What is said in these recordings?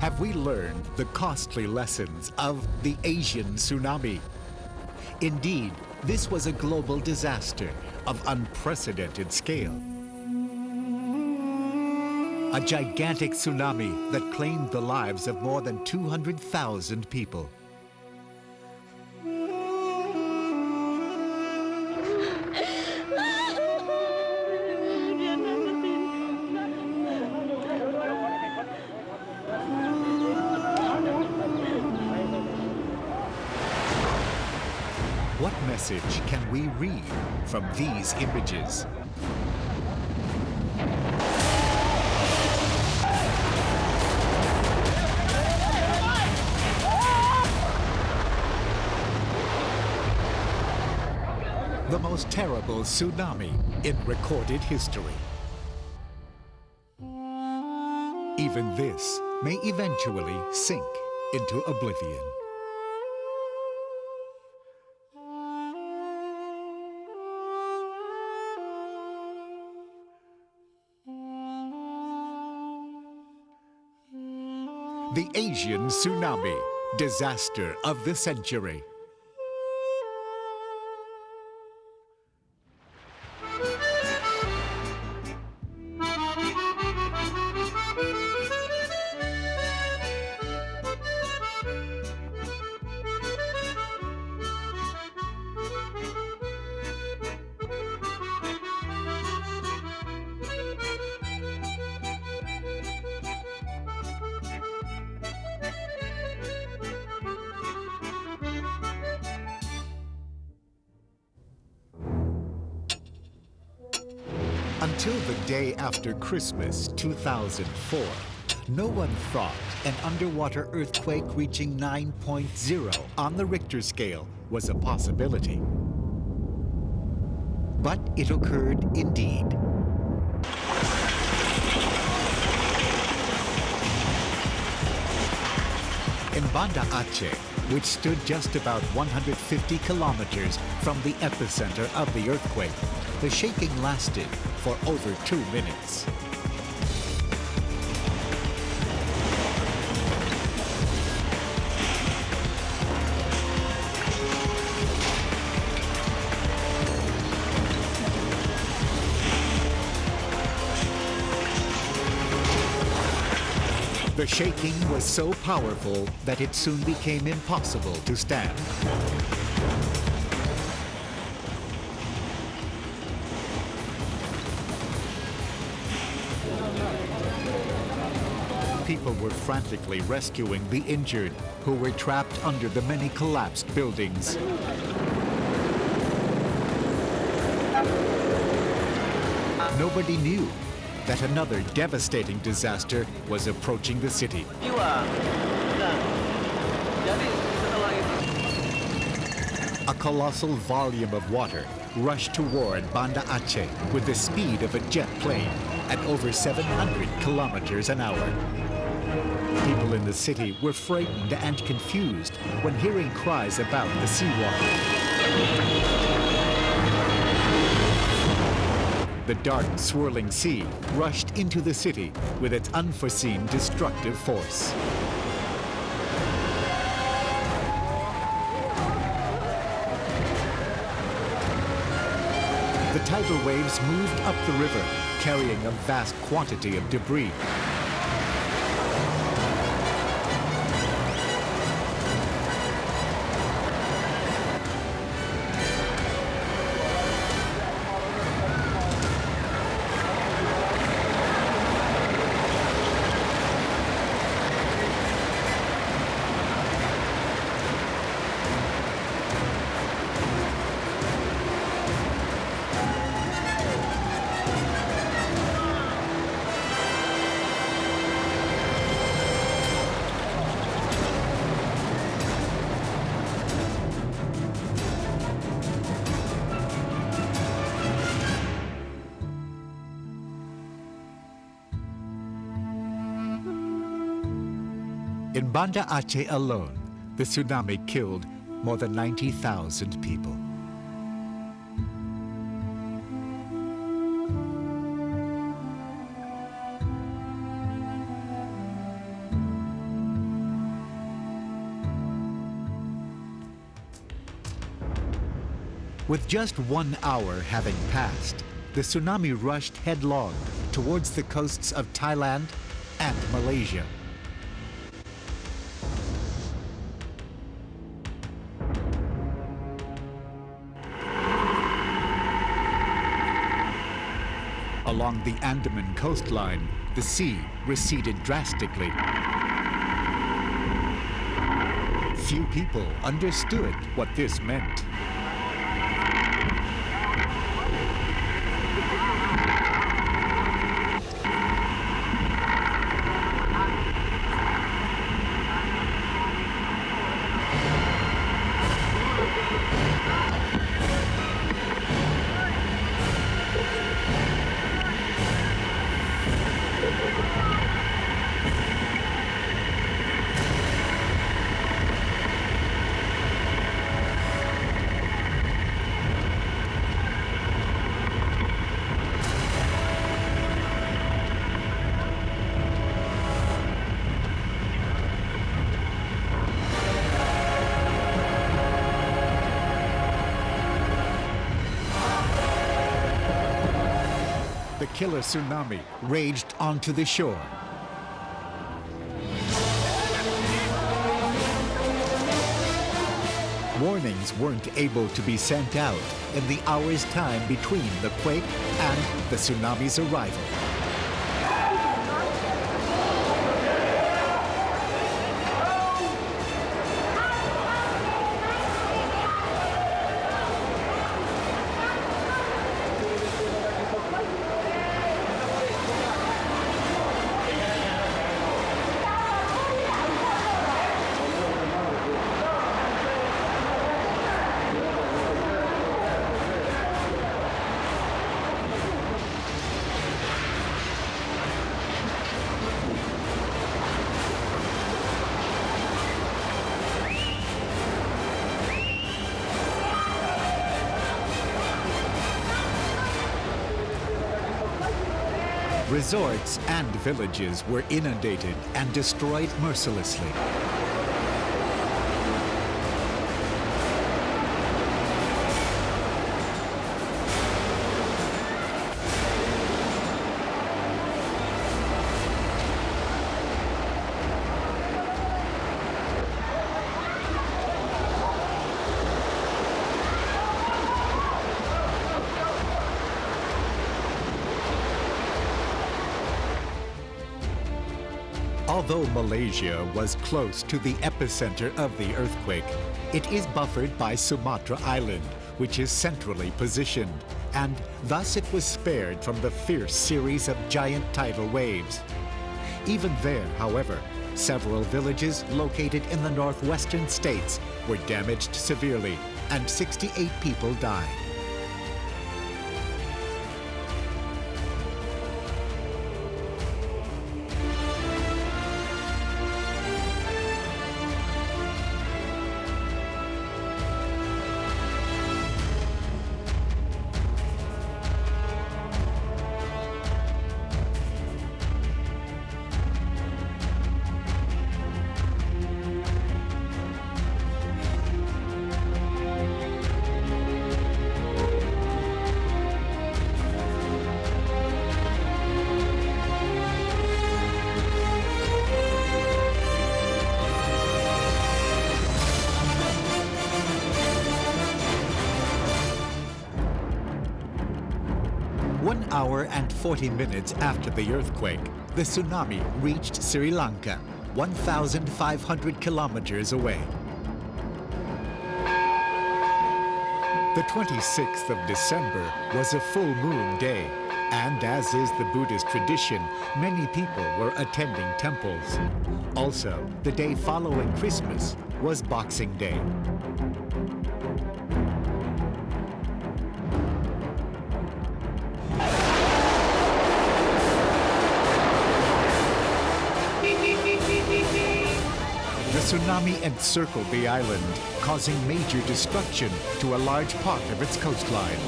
Have we learned the costly lessons of the Asian tsunami? Indeed, this was a global disaster of unprecedented scale. A gigantic tsunami that claimed the lives of more than 200,000 people. What message can we read from these images? The most terrible tsunami in recorded history. Even this may eventually sink into oblivion. The Asian tsunami, disaster of the century. Until the day after Christmas 2004, no one thought an underwater earthquake reaching 9.0 on the Richter scale was a possibility. But it occurred indeed. In Banda Aceh, which stood just about 150 kilometers from the epicenter of the earthquake, the shaking lasted for over 2 minutes. The shaking was so powerful that it soon became impossible to stand. People were frantically rescuing the injured who were trapped under the many collapsed buildings. Nobody knew that another devastating disaster was approaching the city. A colossal volume of water rushed toward Banda Aceh with the speed of a jet plane at over 700 kilometers an hour. People in the city were frightened and confused when hearing cries about the seawater. The dark, swirling sea rushed into the city with its unforeseen destructive force. The tidal waves moved up the river, carrying a vast quantity of debris. In Banda Aceh alone, the tsunami killed more than 90,000 people. With just 1 hour having passed, the tsunami rushed headlong towards the coasts of Thailand and Malaysia. Along the Andaman coastline, the sea receded drastically. Few people understood what this meant. The killer tsunami raged onto the shore. Warnings weren't able to be sent out in the hours' time between the quake and the tsunami's arrival. Resorts and villages were inundated and destroyed mercilessly. Although Malaysia was close to the epicenter of the earthquake, it is buffered by Sumatra Island, which is centrally positioned, and thus it was spared from the fierce series of giant tidal waves. Even there, however, several villages located in the northwestern states were damaged severely, and 68 people died. One hour and 40 minutes after the earthquake, the tsunami reached Sri Lanka, 1,500 kilometers away. The 26th of December was a full moon day, and as is the Buddhist tradition, many people were attending temples. Also, the day following Christmas was Boxing Day. The tsunami encircled the island, causing major destruction to a large part of its coastline.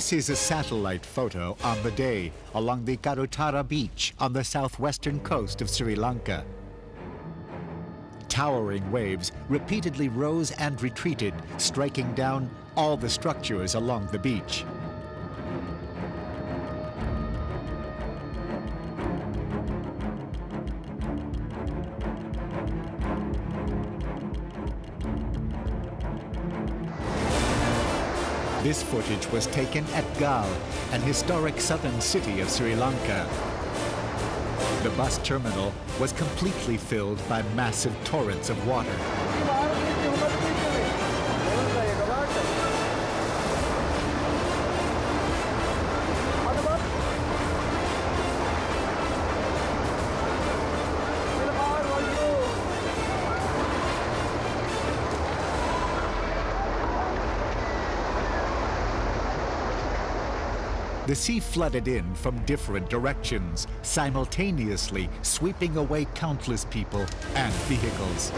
This is a satellite photo on the day along the Karutara beach on the southwestern coast of Sri Lanka. Towering waves repeatedly rose and retreated, striking down all the structures along the beach. This footage was taken at Gal, an historic southern city of Sri Lanka. The bus terminal was completely filled by massive torrents of water. The sea flooded in from different directions, simultaneously sweeping away countless people and vehicles.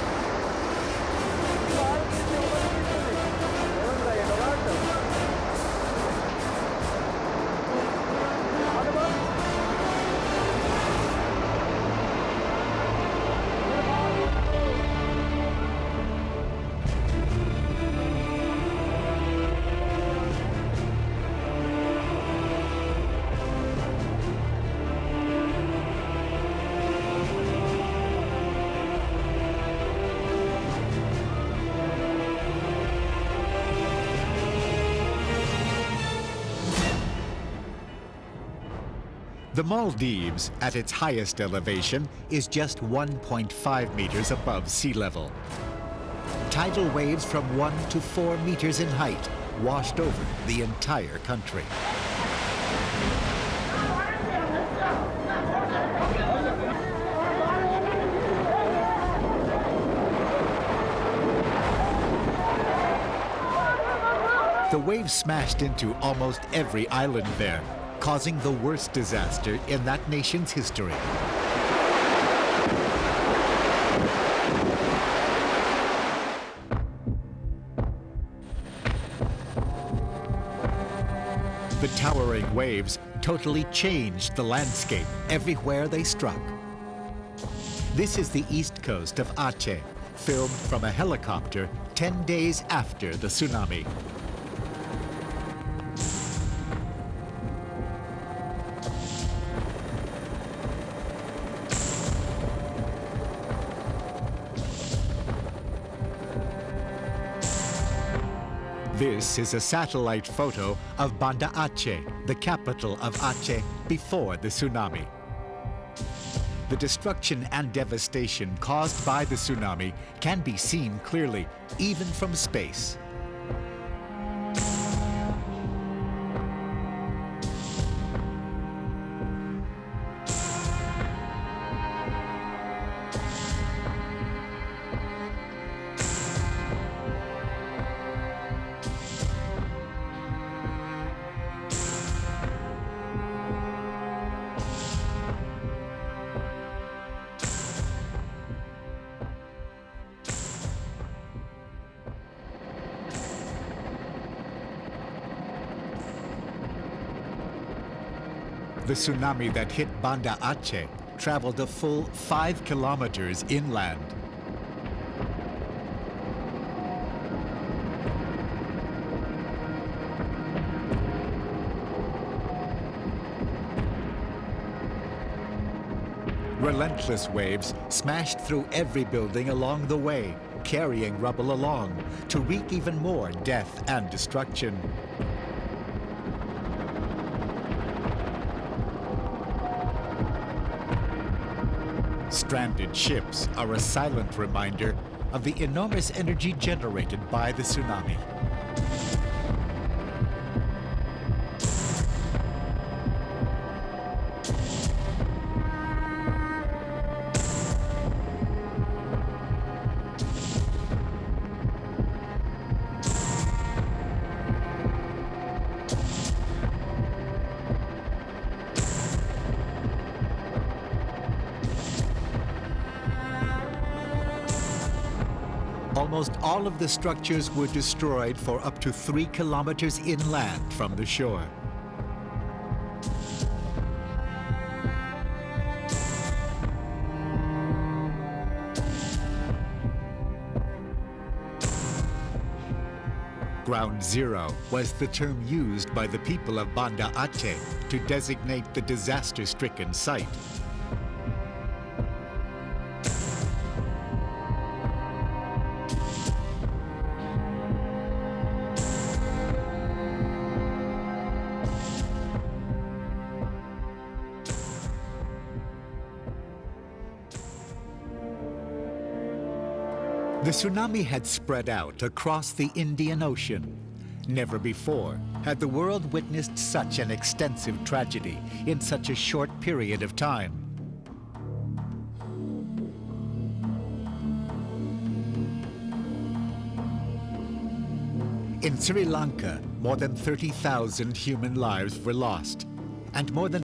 The Maldives, at its highest elevation, is just 1.5 meters above sea level. Tidal waves from 1 to 4 meters in height washed over the entire country. The waves smashed into almost every island there, causing the worst disaster in that nation's history. The towering waves totally changed the landscape everywhere they struck. This is the east coast of Aceh, filmed from a helicopter 10 days after the tsunami. This is a satellite photo of Banda Aceh, the capital of Aceh, before the tsunami. The destruction and devastation caused by the tsunami can be seen clearly, even from space. The tsunami that hit Banda Aceh traveled a full 5 kilometers inland. Relentless waves smashed through every building along the way, carrying rubble along to wreak even more death and destruction. Stranded ships are a silent reminder of the enormous energy generated by the tsunami. Almost all of the structures were destroyed for up to 3 kilometers inland from the shore. Ground Zero was the term used by the people of Banda Aceh to designate the disaster-stricken site. The tsunami had spread out across the Indian Ocean. Never before had the world witnessed such an extensive tragedy in such a short period of time. In Sri Lanka, more than 30,000 human lives were lost, and more than